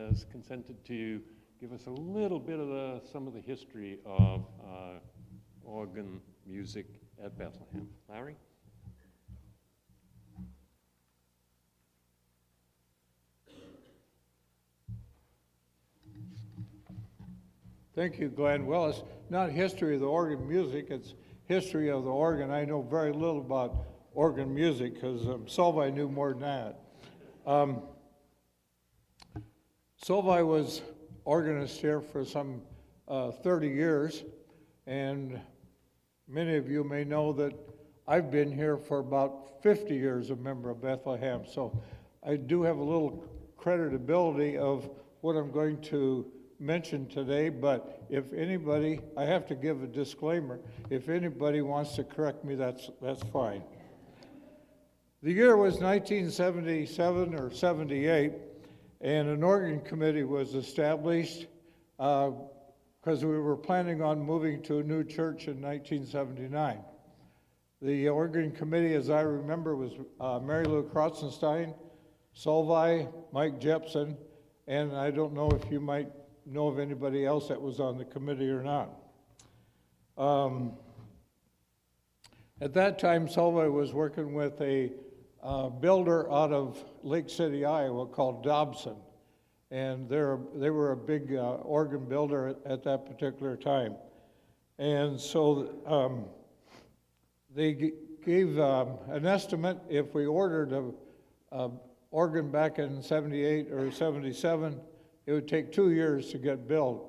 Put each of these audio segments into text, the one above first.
has consented to give us a little bit of some of the history of organ music at Bethlehem. Larry? Thank you, Glenn. Well, it's not history of the organ music, it's history of the organ. I know very little about organ music because Solvay knew more than that. Solvay was organist here for some 30 years, and many of you may know that I've been here for about 50 years, a member of Bethlehem. So I do have a little credibility of what I'm going to mention today, but if anybody, I have to give a disclaimer, if anybody wants to correct me, that's fine. The year was 1977 or 78, and an organ committee was established because we were planning on moving to a new church in 1979. The organ committee, as I remember, was Mary Lou Krotzenstein, Solvay, Mike Jepson, and I don't know if you might know of anybody else that was on the committee or not. At that time, Solvay was working with a builder out of Lake City, Iowa, called Dobson, and they were a big organ builder at that particular time. And so they gave an estimate. If we ordered a organ back in 78 or 77, it would take 2 years to get built.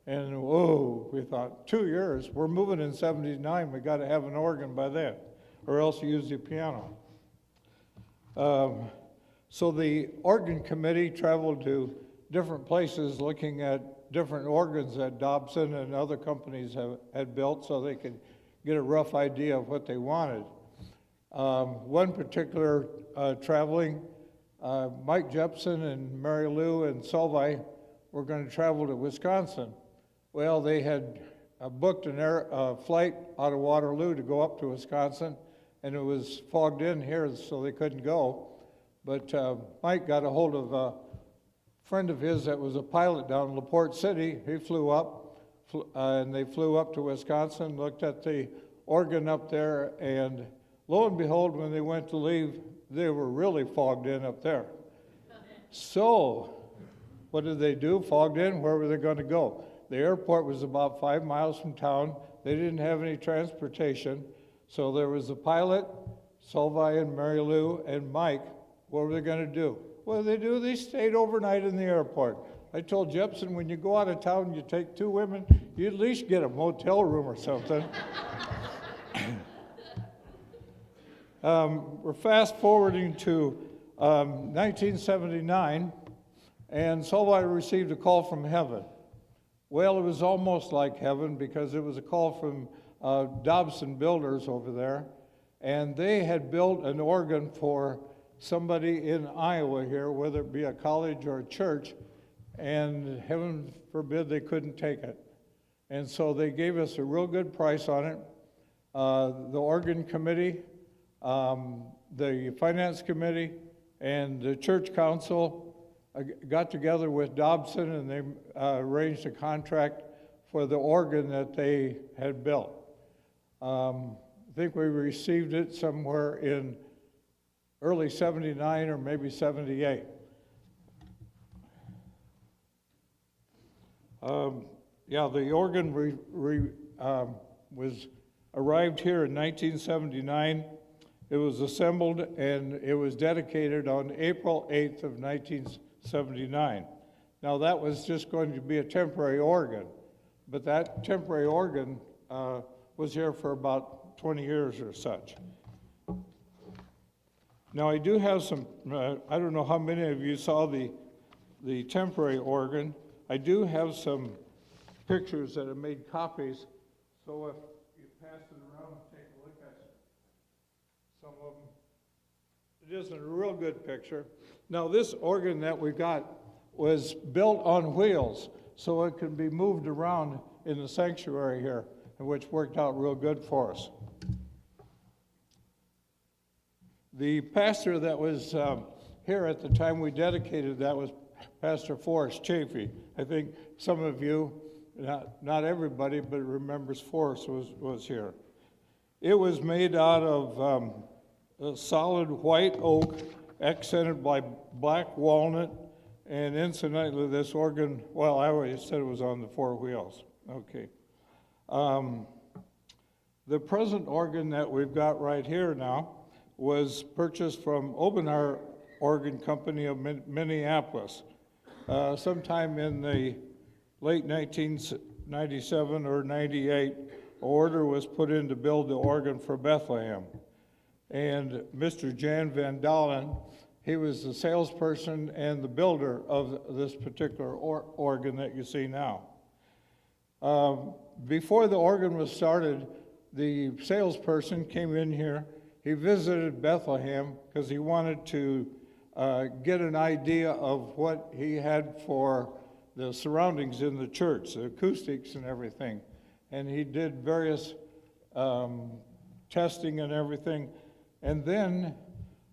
And whoa, we thought, 2 years? We're moving in 79, we got to have an organ by then, or else you use the piano. So the organ committee traveled to different places looking at different organs that Dobson and other companies had built so they could get a rough idea of what they wanted. One particular traveling, Mike Jepson and Mary Lou and Solvay were going to travel to Wisconsin. Well, they had booked a flight out of Waterloo to go up to Wisconsin, and it was fogged in here, so they couldn't go. But Mike got a hold of a friend of his that was a pilot down in LaPorte City. He flew up, and they flew up to Wisconsin, looked at the organ up there, and lo and behold, when they went to leave, they were really fogged in up there. So, what did they do? Fogged in, where were they going to go? The airport was about 5 miles from town. They didn't have any transportation. So there was a pilot, Solvay and Mary Lou and Mike. What were they going to do? What did they do? They stayed overnight in the airport. I told Jepson, when you go out of town and you take 2 women, you at least get a motel room or something. We're fast forwarding to 1979, and Solvay received a call from heaven. Well, it was almost like heaven because it was a call from Dobson Builders over there, and they had built an organ for somebody in Iowa here, whether it be a college or a church, and heaven forbid they couldn't take it. And so they gave us a real good price on it. The organ committee, the finance committee, and the church council got together with Dobson, and they arranged a contract for the organ that they had built. I think we received it somewhere in early 79 or maybe 78. The organ was arrived here in 1979. It was assembled and it was dedicated on April 8th of 1979. Now that was just going to be a temporary organ, but that temporary organ was here for about 20 years or such. Now I do have some, I don't know how many of you saw the temporary organ. I do have some pictures that have made copies, so if you pass it around and take a look at some of them. It isn't a real good picture. Now this organ that we got was built on wheels, so it could be moved around in the sanctuary here, which worked out real good for us. The pastor that was here at the time we dedicated that was Pastor Forrest Chafee. I think some of you, not everybody, but remembers Forrest was here. It was made out of a solid white oak accented by black walnut, and incidentally, this organ, well, I always said it was on the four wheels. Okay. The present organ that we've got right here now was purchased from Obenar Organ Company of Minneapolis. Sometime in the late 1997 or 98, an order was put in to build the organ for Bethlehem. And Mr. Jan Van Dalen, he was the salesperson and the builder of this particular organ that you see now. Before the organ was started, the salesperson came in here. He visited Bethlehem because he wanted to get an idea of what he had for the surroundings in the church, the acoustics and everything. And he did various testing and everything. And then,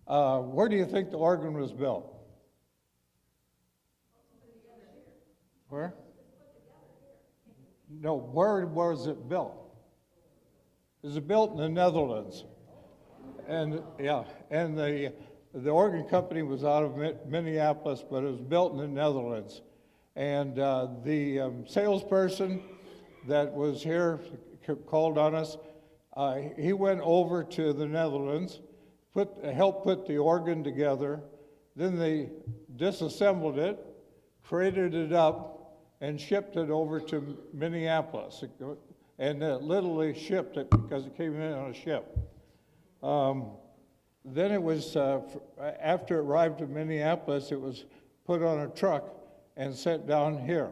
where do you think the organ was built? Where? No, where was it built? It was built in the Netherlands. And yeah, and the organ company was out of Minneapolis, but it was built in the Netherlands. And the salesperson that was here called on us. He went over to the Netherlands, helped put the organ together. Then they disassembled it, created it up, and shipped it over to Minneapolis. And literally shipped it because it came in on a ship. Then it was, after it arrived in Minneapolis, it was put on a truck and sent down here.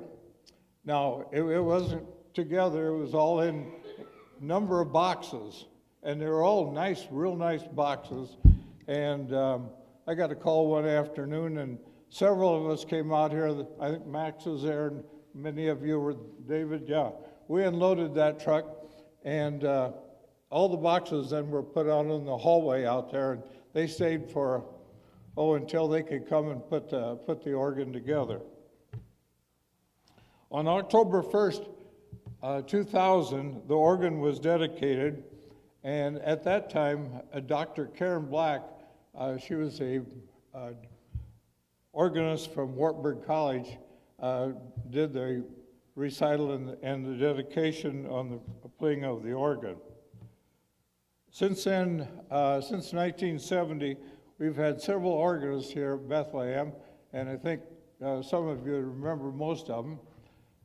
Now, it wasn't together, it was all in number of boxes, and they were all nice, real nice boxes. And I got a call one afternoon, and several of us came out here. I think Max was there, and many of you were, David, yeah. We unloaded that truck, and all the boxes then were put out in the hallway out there, and they stayed for, until they could come and put the organ together. On October 1st, 2000, the organ was dedicated, and at that time, Dr. Karen Black, she was a organist from Wartburg College, did the recital and the dedication on the playing of the organ. Since then, since 1970, we've had several organists here at Bethlehem, and I think some of you remember most of them.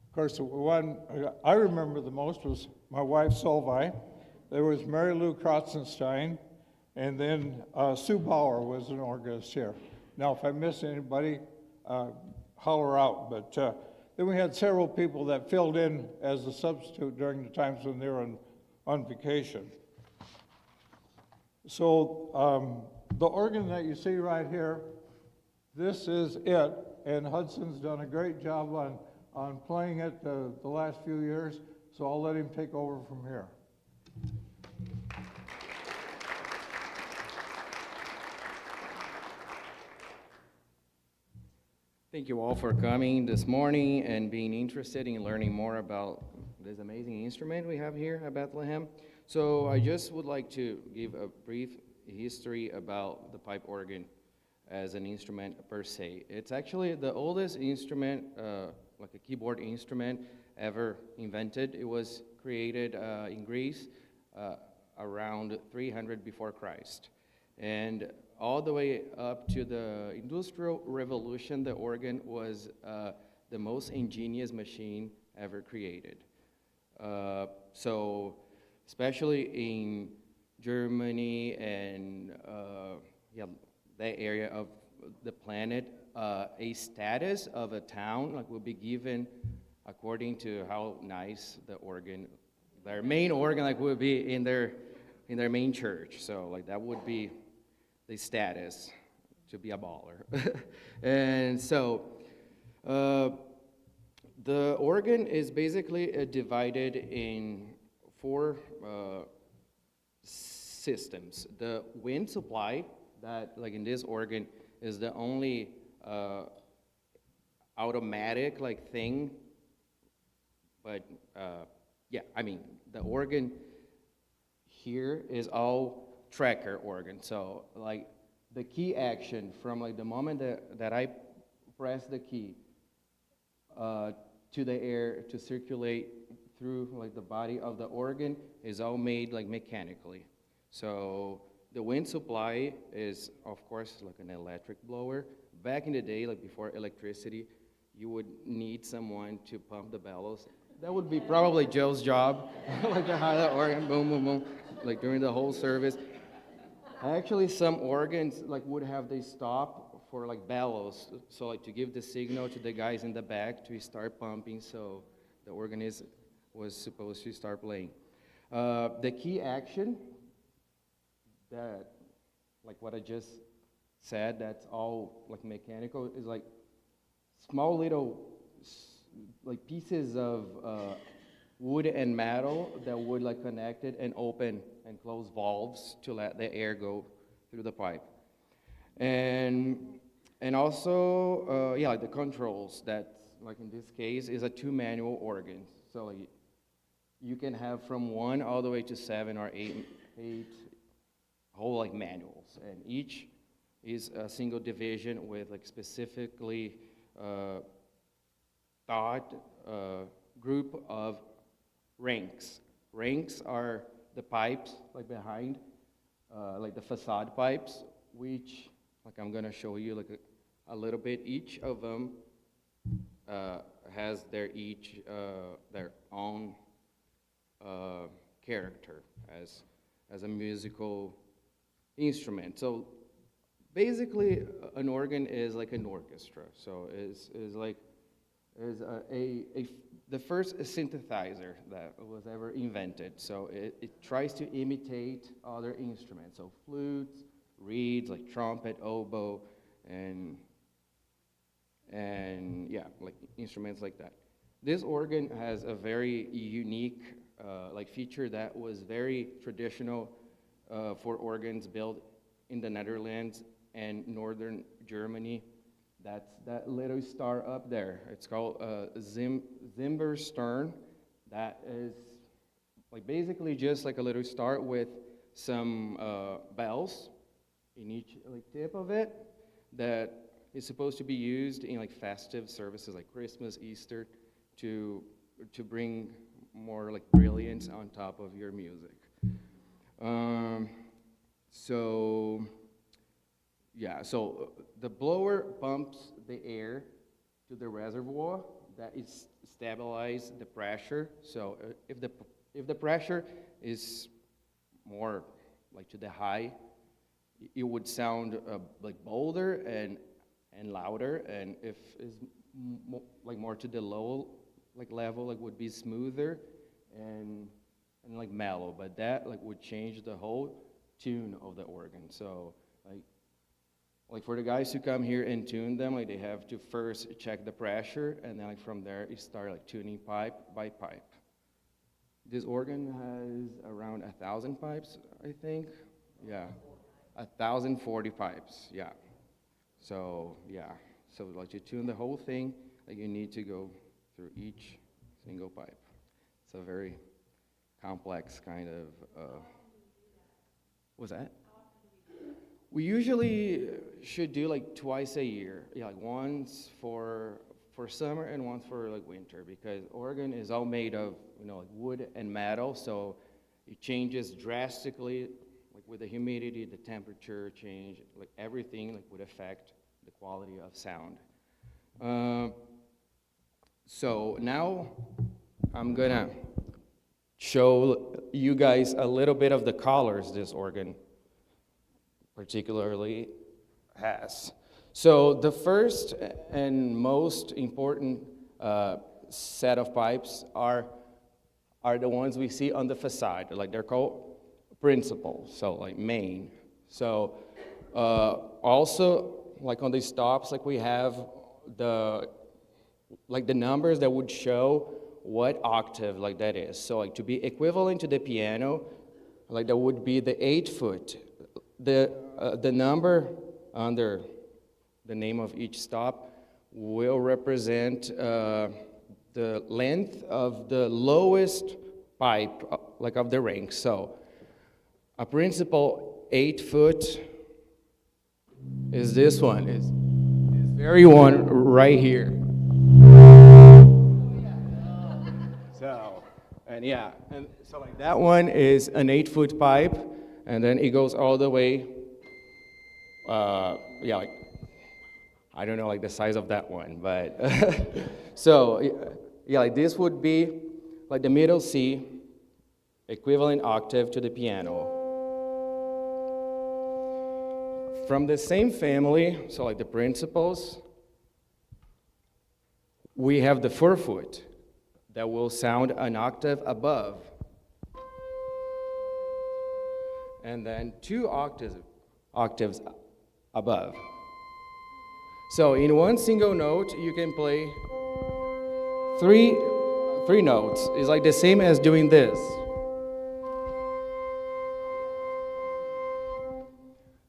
Of course, the one I remember the most was my wife, Solveig. There was Mary Lou Kratzenstein, and then Sue Bauer was an organist here. Now, if I miss anybody, holler out. But then we had several people that filled in as a substitute during the times when they were on vacation. So the organ that you see right here, this is it, and Hudson's done a great job on playing it the last few years, so I'll let him take over from here. Thank you all for coming this morning and being interested in learning more about this amazing instrument we have here at Bethlehem. So I just would like to give a brief history about the pipe organ as an instrument per se. It's actually the oldest instrument, like a keyboard instrument ever invented. It was created in Greece around 300 before Christ. And all the way up to the Industrial Revolution, the organ was the most ingenious machine ever created. So especially in Germany and that area of the planet, a status of a town will be given according to how nice the organ, their main organ would be in their main church. So that would be the status to be a baller. And so the organ is basically divided in four systems. The wind supply, that in this organ is the only automatic like thing, but yeah, I mean, the organ here is all tracker organ. So like the key action from like the moment that I press the key to the air to circulate through like the body of the organ is all made like mechanically. So the wind supply is of course like an electric blower. Back in the day, like before electricity, you would need someone to pump the bellows. That would be probably Joe's job, like to have the organ, boom, boom, boom, like during the whole service. Actually, some organs like would have they stop for like bellows, so like to give the signal to the guys in the back to start pumping, so the organist was supposed to start playing. The key action that, like what I just said, that's all like mechanical, is like small little like pieces of wood and metal that would like connect it and open and close valves to let the air go through the pipe. And also, yeah, like the controls, that like in this case is a 2 manual organ. So like, you can have from 1 all the way to 7 or 8 whole like manuals, and each is a single division with like specifically thought group of ranks. Ranks are the pipes like behind, like the facade pipes, which like I'm gonna show you like a little bit. Each of them has their own character as a musical instrument. So basically, an organ is like an orchestra. So is the first synthesizer that was ever invented. So it tries to imitate other instruments. So flutes, reeds, like trumpet, oboe, and yeah, like instruments like that. This organ has a very unique like feature that was very traditional for organs built in the Netherlands and northern Germany. That's that little star up there. It's called Zimmerstern. That is like basically just like a little star with some bells in each like tip of it that is supposed to be used in like festive services like Christmas, Easter, to bring more like brilliance on top of your music. So yeah, so the blower pumps the air to the reservoir that is stabilize the pressure. So if the pressure is more like to the high, it would sound like bolder and louder, and if it's like more to the low like level, like would be smoother and like mellow. But that like would change the whole tune of the organ. So like for the guys who come here and tune them, like they have to first check the pressure, and then like from there you start like tuning pipe by pipe. This organ has around 1,000 pipes, I think. Yeah, 1,040 pipes. Yeah. So yeah, so like to tune the whole thing, like you need to go through each single pipe. It's a very complex kind of. What's that? We usually should do like twice a year, yeah, like once for summer and once for like winter, because organ is all made of like wood and metal, so it changes drastically, like with the humidity, the temperature change, like everything like would affect the quality of sound. So now I'm gonna show you guys a little bit of the colors this organ particularly has. So the first and most important set of pipes are the ones we see on the facade. Like they're called principals, so like main. So also like on these stops, like we have the numbers that would show what octave like that is. So like to be equivalent to the piano, like that would be the 8-foot. The number under the name of each stop will represent the length of the lowest pipe, like of the rank. So a principal 8 foot is this one, is very one right here. So, and yeah, and so like that one is an 8 foot pipe, and then it goes all the way, yeah, like, I don't know like the size of that one, but, so, yeah, like this would be like the middle C, equivalent octave to the piano. From the same family, so like the principals, we have the 4 foot that will sound an octave above. And then 2 octaves above. So in one single note, you can play three notes. It's like the same as doing this.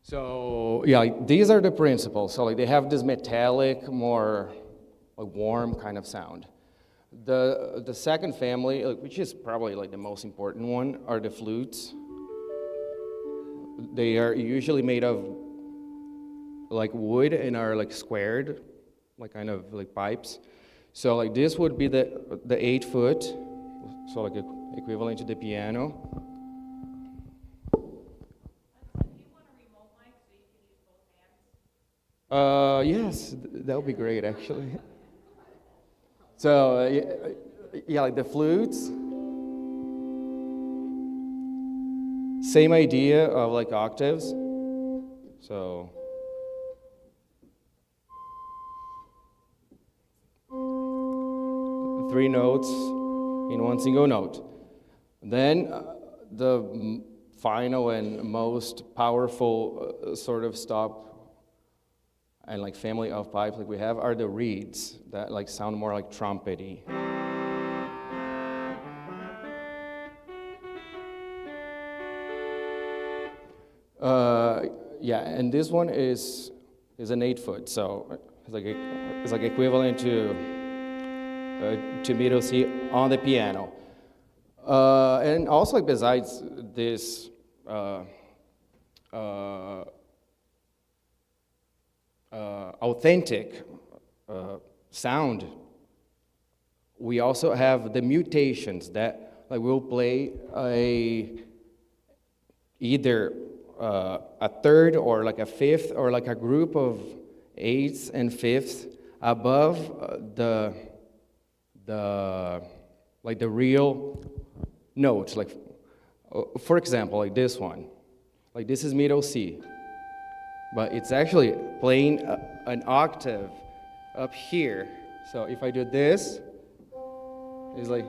So yeah, like, these are the principles. So like they have this metallic, more like warm kind of sound. The second family, which is probably like the most important one, are the flutes. They are usually made of like wood and are like squared, like kind of like pipes. So like this would be the 8 foot, so like equivalent to the piano. Yes, that would be great actually. So yeah, like the flutes, same idea of like octaves. So three notes in one single note. Then the final and most powerful sort of stop and like family of pipes like we have are the reeds that like sound more like trumpety. Yeah, and this one is an 8 foot, so it's like equivalent to middle C on the piano. And also like besides this authentic sound, we also have the mutations that like will play either a third or like a fifth or like a group of eighths and fifths above the real notes. Like for example, like this one, like this is middle C, but it's actually playing an octave up here. So if I do this, it's like,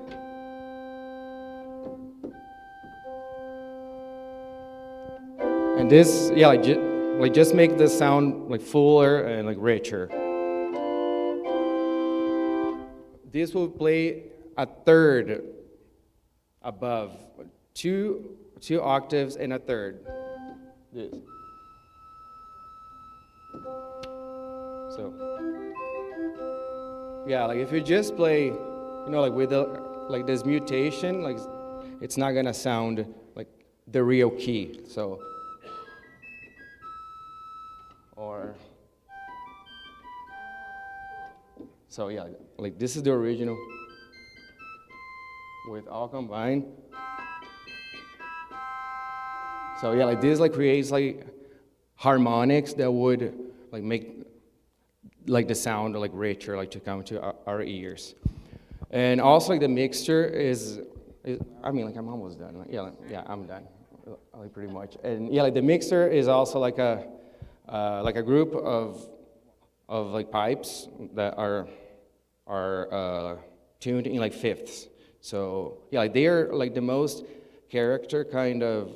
and this, yeah, like just make the sound like fuller and like richer. This will play a third above, two octaves and a third. This. So, yeah, like if you just play, you know, like with like this mutation, like it's not gonna sound like the real key. So, so yeah, like this is the original with all combined. So yeah, like this like creates like harmonics that would like make like the sound like richer, like to come to our ears. And also like the mixture is I mean like I'm almost done. Like, yeah, I'm done, like pretty much. And yeah, like the mixer is also like a group of like pipes that are tuned in like fifths. So yeah, like they are like the most character kind of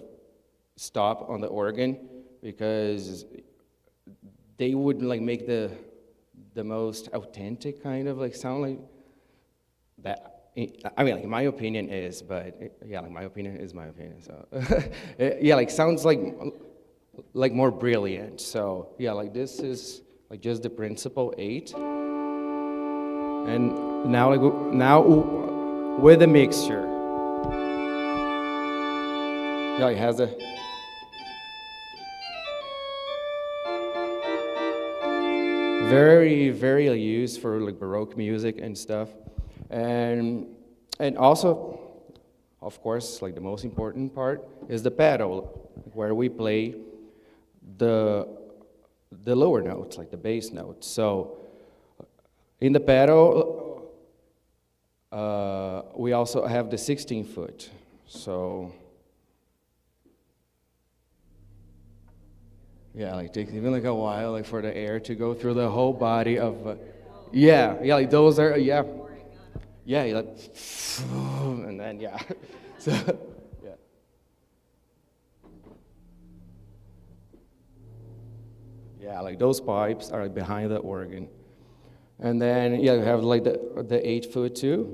stop on the organ because they would like make the most authentic kind of like sound like that. I mean, like my opinion is, but yeah, like my opinion is my opinion. So yeah, like sounds like more brilliant. So yeah, like this is like just the principal 8. And now, with the mixture. Yeah, it has a. Very, very used for like Baroque music and stuff. And also, of course, like the most important part is the pedal, where we play the lower notes, like the bass notes. So in the pedal, we also have the 16-foot. So yeah, like takes even like a while, like for the air to go through the whole body of. Yeah, like those are yeah, like, and then yeah, so yeah. Yeah, like those pipes are behind the organ. And then, yeah, you have like the 8-foot too.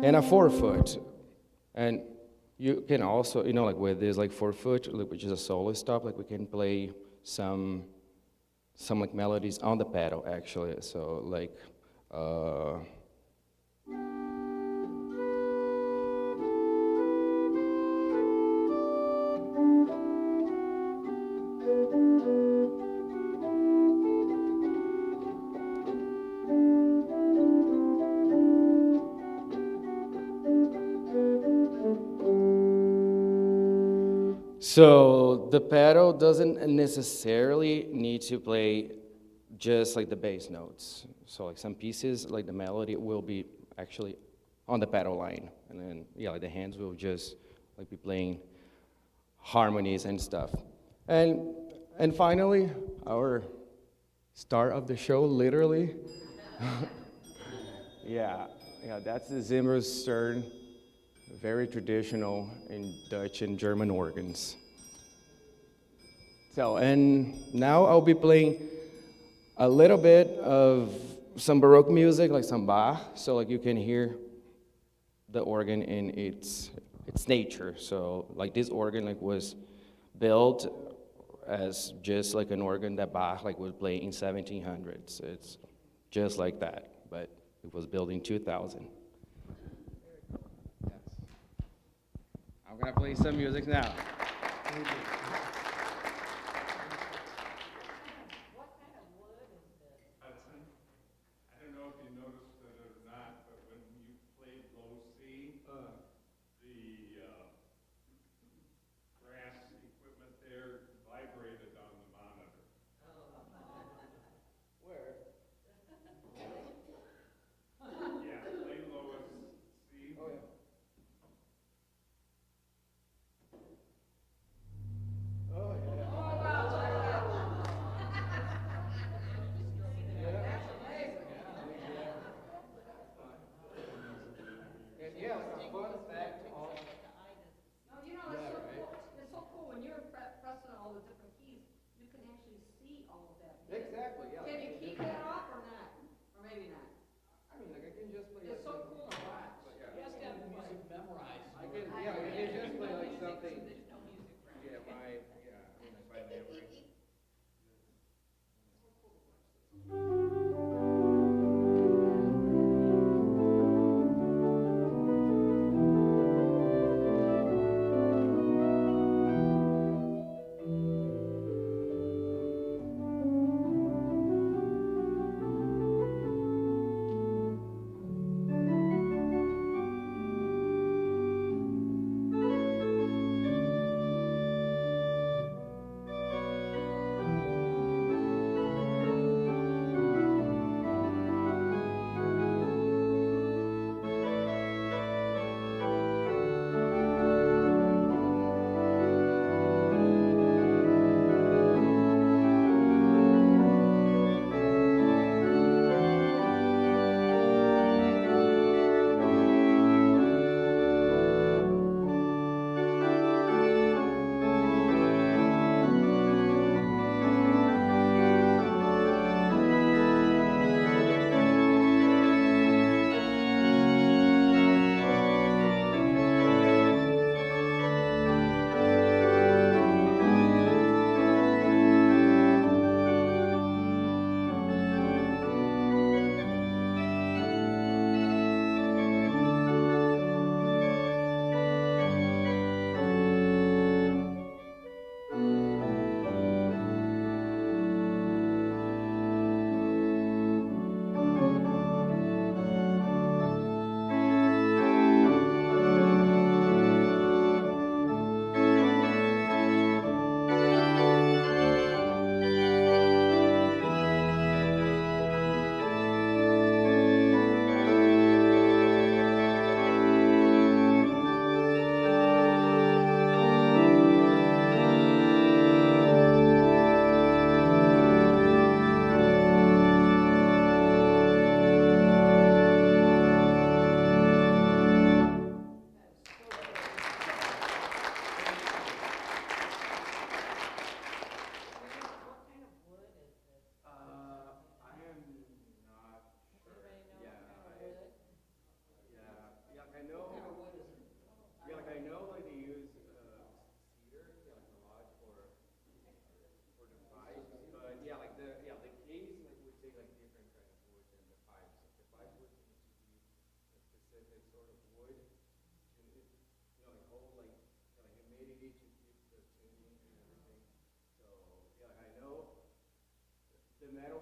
And a 4-foot. And you can also, like with this like 4-foot, which is a solo stop, like we can play some like melodies on the pedal actually. So like, so the pedal doesn't necessarily need to play just like the bass notes. So like some pieces, like the melody will be actually on the pedal line. And then, yeah, like the hands will just like be playing harmonies and stuff. And finally, our star of the show, literally. Yeah, that's the Zimmerstern, very traditional in Dutch and German organs. So, and now I'll be playing a little bit of some Baroque music, like some Bach, so like you can hear the organ in its nature. So like this organ like was built as just like an organ that Bach like would play in 1700s. It's just like that, but it was built in 2000. Yes. I'm gonna play some music now. Hudson, I don't know if you noticed it or not, but when you played low C, the brass equipment there vibrated on the monitor. Where? Yeah, play lowest C. Oh yeah.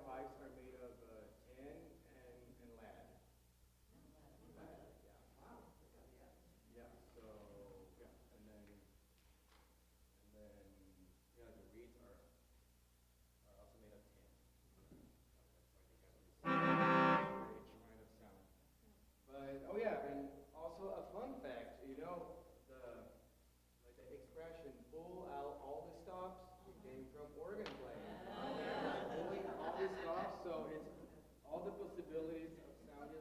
pipes are made of tin and lead. Yeah, so, yeah, and then, yeah, the reeds are also made of tin. That's why they have this rich kind of sound. But, oh yeah, and also a fun fact, you know, like the expression, pull out all the stops, it came from organ playing. Pulling all the stops, so it's all the possibilities of sound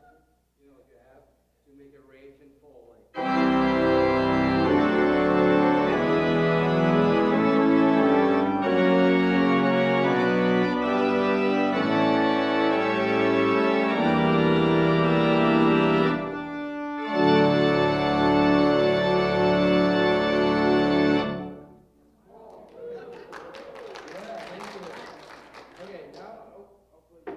you know, you have to make a range and full, like. Yeah, thank you. Okay, now, hopefully this.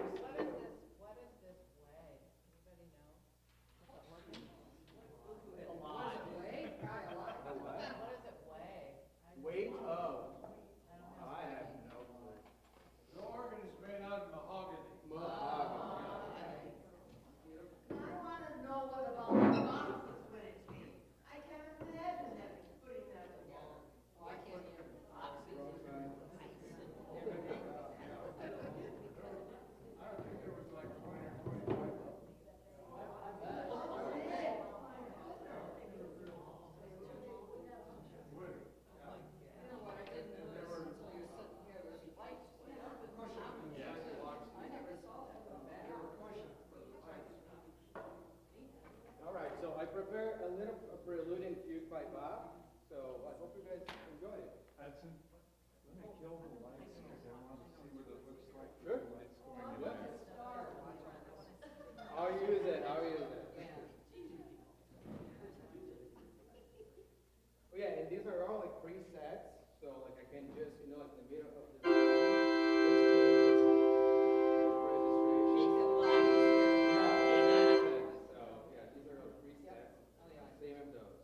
What is this way? Anybody know? A lot. Way? Probably a lot. What does it weigh? Weight of. I don't know. I have no clue. The organ is made out of mahogany. Mahogany. I want to know what about the boxes when it's made. I can't imagine that putting that together. Oh, I can't hear. All right, so I prepare a little prelude and fugue by Bach, so I hope you guys enjoy it. Hudson, let me kill the lights because I want to see what it looks like with Sure. the lights going in there. I'll use it, I'll use it. Oh yeah, and these are all like presets, so like I can just, you know, like in the middle of the song, just change the registration. So yeah, these are all presets. Same as those.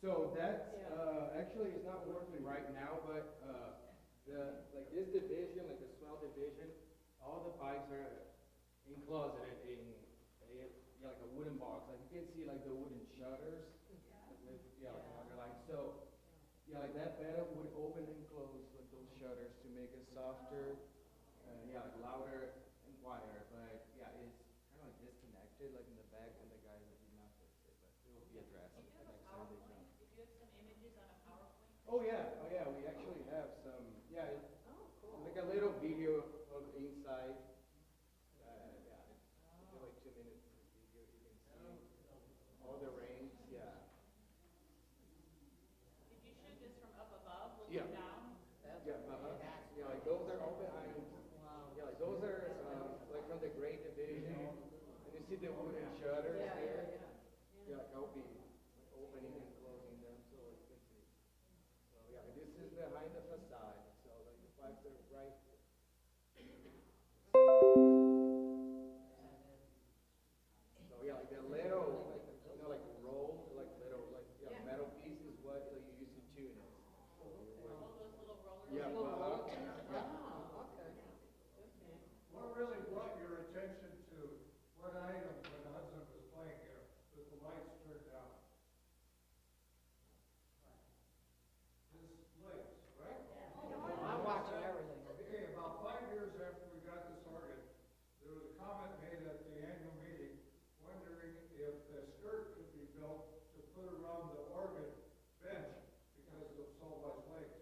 So that's, actually it's not working right now, but, like this division, like the swell division, all the pipes are encloseted in like a wooden box. Like you can see like the wooden shutters. With, like underlined. So, like that pedal would open and close like those shutters to make it softer, like louder and quieter. But it's kind of like disconnected, like in the back, and the guys did not fix it, but it will be addressed the next time they come. If you have some images on a PowerPoint. Oh yeah, we actually have some, like a little video of inside. It's like 2 minutes video, you can see all the range, Did you shoot this from up above, Yeah. looking down? Like those are all behind, like those are, like from the Great Division, and you see the wooden shutters there? Like I'll be like, opening and closing them, so you can see. So this is behind the facade, so like the pipes are right. So like the little, like like roll, like little, like metal piece is what you use to tune it. All those little rollers? Yeah. What really brought your attention to what item when Hudson was playing here, with the lights turned down? His legs, right? I'm watching everything. Okay, about 5 years after we got this organ, there was a comment made at the annual meeting wondering if the skirt could be built to put around the organ bench because of so much legs.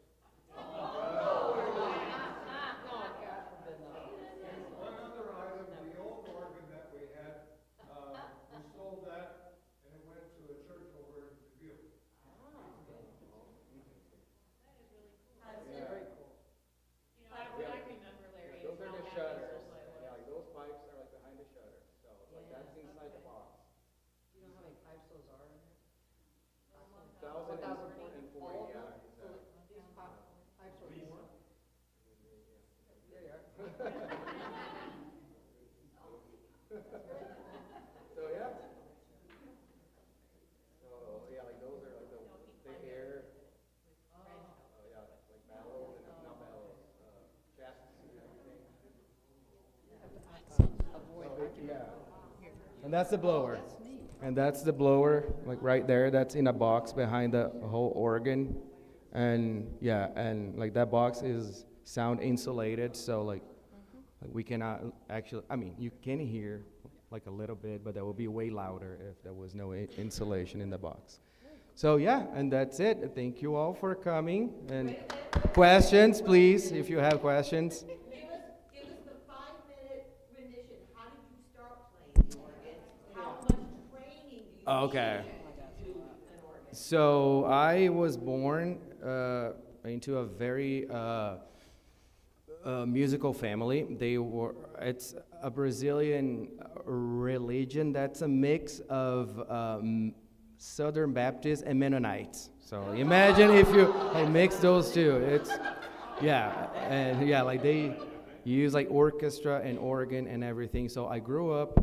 One other item, the old organ that we had, we sold that and it went to a church over in Dubuque. That's very cool. You know, what I remember, Larry, is Those are how the happy shutters. Soulfly was. Like those pipes are like behind the shutter. So like that's inside the box. You know how many pipes those are in there? 1,040, All of them? So these pipes are more? There you are. So like those are like the air. Like bellows and not bellows, chests and everything. And that's the blower. And that's the blower, like right there. That's in a box behind the whole organ. And and like that box is sound insulated, so like we cannot actually, I mean, you can hear like a little bit, but that would be way louder if there was no insulation in the box. So and that's it. Thank you all for coming. And questions, please, if you have questions. Give us the 5-minute rendition. How did you start playing the organ? How much training do you Okay. need to do an organ? So I was born into a very musical family. It's a Brazilian religion that's a mix of Southern Baptists and Mennonites. So imagine if you like mix those two. It's like they use like orchestra and organ and everything. So I grew up,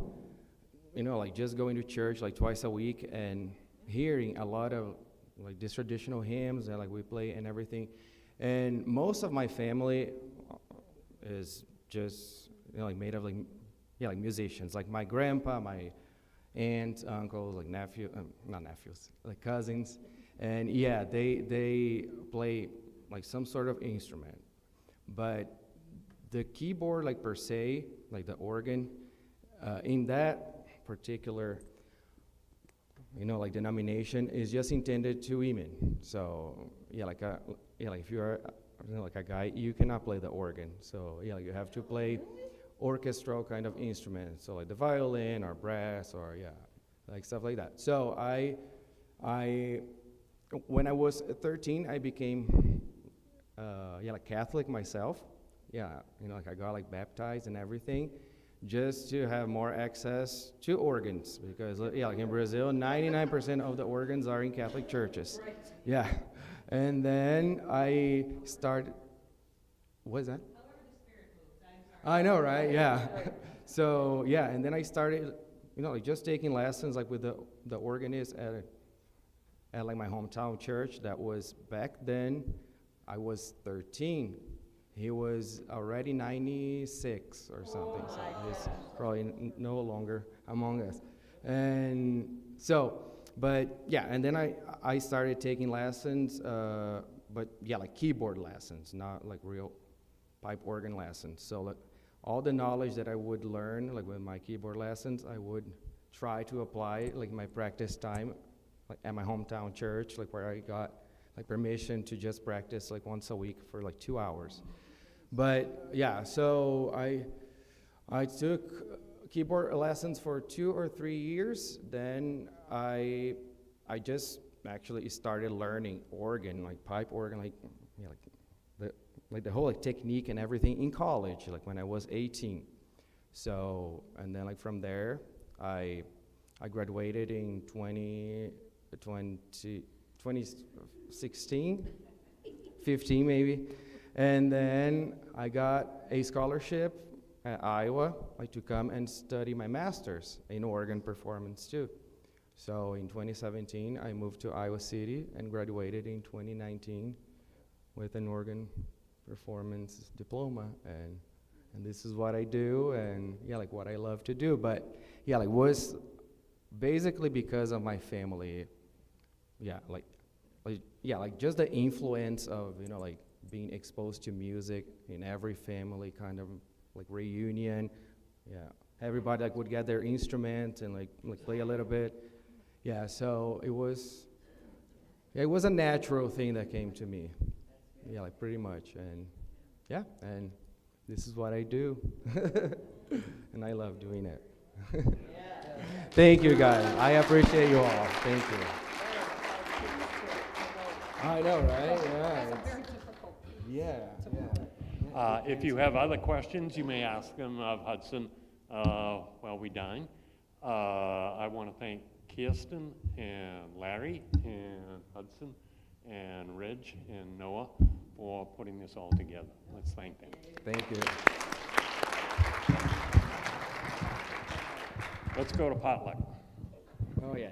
like just going to church like twice a week and hearing a lot of like these traditional hymns that like we play and everything. And most of my family is just like made of like musicians. Like my grandpa, my aunts, uncles, like not nephews, like cousins, and they play like some sort of instrument. But the keyboard, like per se, like the organ, in that particular, like denomination, is just intended to women. So like if you are like a guy, you cannot play the organ. So like you have to play orchestral kind of instruments, so like the violin or brass or like stuff like that. So I when I was 13, I became like Catholic myself. Like I got like baptized and everything, just to have more access to organs, because like in Brazil, 99% of the organs are in Catholic churches. Right. And then I started. What is that? I know, right? Yeah. So and then I started, like just taking lessons like with the organist at like my hometown church. That was back then, I was 13. He was already 96 or something, so he's probably no longer among us. And so, but yeah, and then I started taking lessons, but yeah, like keyboard lessons, not like real pipe organ lessons. So like all the knowledge that I would learn, like with my keyboard lessons, I would try to apply like my practice time, like at my hometown church, like where I got like permission to just practice like once a week for like 2 hours. But yeah, so I took keyboard lessons for 2 or 3 years. Then I just actually started learning organ, like pipe organ, like yeah, like the whole like technique and everything in college, like when I was 18. So and then like from there, I graduated in 2016, 15 maybe. And then I got a scholarship at Iowa, like to come and study my master's in organ performance too. So in 2017, I moved to Iowa City and graduated in 2019 with an organ performance diploma. And this is what I do, and yeah, like what I love to do. But yeah, like was basically because of my family. Yeah, like just the influence of, you know, like being exposed to music in every family kind of like reunion. Yeah, everybody like would get their instrument and like play a little bit. Yeah, so it was a natural thing that came to me. Yeah, like pretty much. And yeah, and this is what I do. And I love doing it. Thank you, guys. I appreciate you all. Thank you. I know, right? Yeah. That's a very difficult piece. Yeah. If you have other questions, you may ask them of Hudson while we dine. I want to thank Kirsten and Larry and Hudson and Reg and Noah for putting this all together. Let's thank them. Thank you. Let's go to potluck. Oh, yeah.